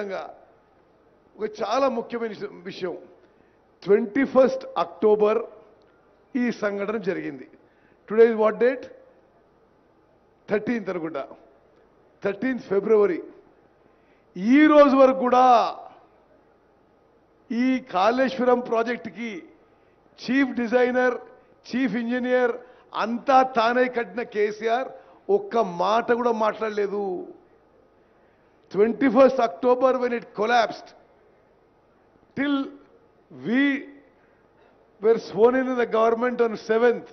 అదేవిధంగా ఒక చాలా ముఖ్యమైన విషయం 21st అక్టోబర్ ఈ సంఘటన జరిగింది. Today is what date? 13th అనుకుంటా. 13th ఫిబ్రవరి. ఈ రోజు వరకు కూడా ఈ కాళేశ్వరం ప్రాజెక్టుకి చీఫ్ డిజైనర్, చీఫ్ ఇంజనీర్ అంతా తానే కట్టిన కేసీఆర్ ఒక్క మాట కూడా మాట్లాడలేదు. 21st October when it collapsed, till we were sworn in the government on 7th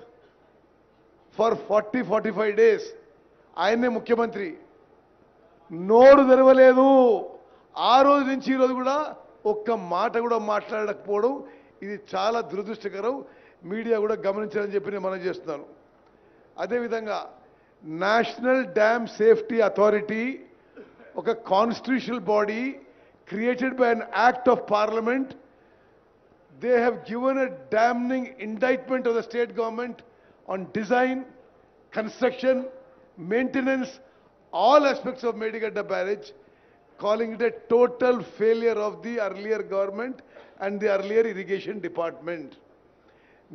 for 40-45 days, ఆయనే ముఖ్యమంత్రి, నోరు తెరవలేదు. ఆ రోజు నుంచి ఈ రోజు కూడా ఒక్క మాట కూడా మాట్లాడకపోవడం ఇది చాలా దురదృష్టకరం. మీడియా కూడా గమనించాలని చెప్పి నేను మనం చేస్తున్నాను. అదేవిధంగా నేషనల్ డ్యామ్ సేఫ్టీ అథారిటీ ఒక constitutional body created by an act of parliament. They have given a damning indictment of the state government on design, construction, maintenance, all aspects of Medigadda barrage, calling it a total failure of the earlier government and the earlier irrigation department.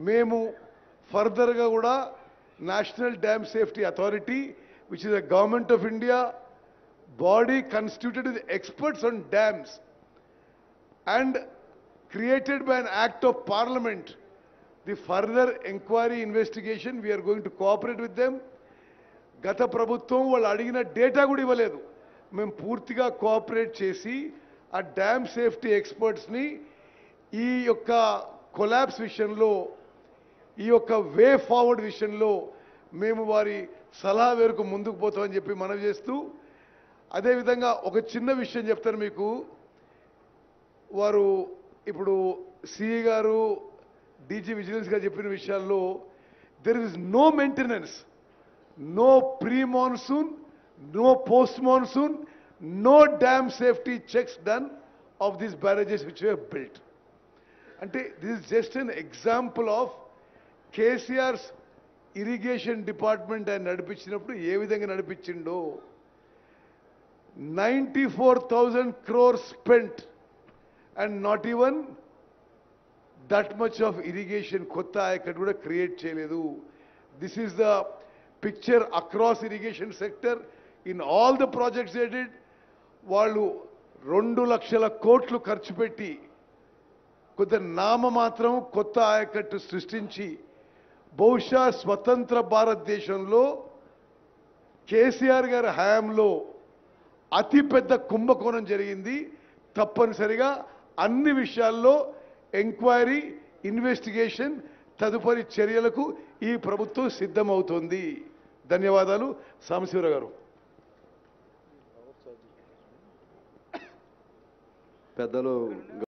Memu further ga kuda National Dam Safety Authority, which is a government of India body constituted with experts on dams and created by an act of parliament, the further inquiry investigation we are going to cooperate with them. గత ప్రభుత్వం వాళ్ళు అడిగిన data కూడా ఇవ్వలేదు. మేము పూర్తిగా cooperate చేసి ఆ డ్యామ్ సేఫ్టీ ఎక్స్పర్ట్స్ని ఈ యొక్క కొలాప్స్ విషయంలో, ఈ యొక్క వే ఫార్వర్డ్ విషయంలో మేము వారి సలహా మేరకు ముందుకు పోతామని చెప్పి మనవి చేస్తూ, అదేవిధంగా ఒక చిన్న విషయం చెప్తాను మీకు. వారు ఇప్పుడు సిఈ గారు, డీజీ విజిలెన్స్ గారు చెప్పిన విషయాల్లో there is no maintenance, no pre monsoon, no post monsoon, no dam safety checks done of these barrages which were built. అంటే this is just an example of KCR's irrigation department ఆయన నడిపించినప్పుడు ఏ విధంగా నడిపించిండో. 94,000 crores spent and not even that much of irrigation kotta ayakattu kuda create cheyaledu. This is the picture across irrigation sector in all the projects they did. వాళ్ళు 2 లక్షల కోట్లు ఖర్చు పెట్టి కొంత నామమాత్రం కొత్త ఆయకట్టు సృష్టించి బహుశా స్వతంత్ర భారతదేశంలో కేసీఆర్ గారి హయాంలో అతిపెద్ద కుంభకోణం జరిగింది. తప్పనిసరిగా అన్ని విషయాల్లో ఎంక్వైరీ, ఇన్వెస్టిగేషన్, తదుపరి చర్యలకు ఈ ప్రభుత్వం సిద్ధమవుతోంది. ధన్యవాదాలు. సాంబశివరావు గారు. పెద్దలు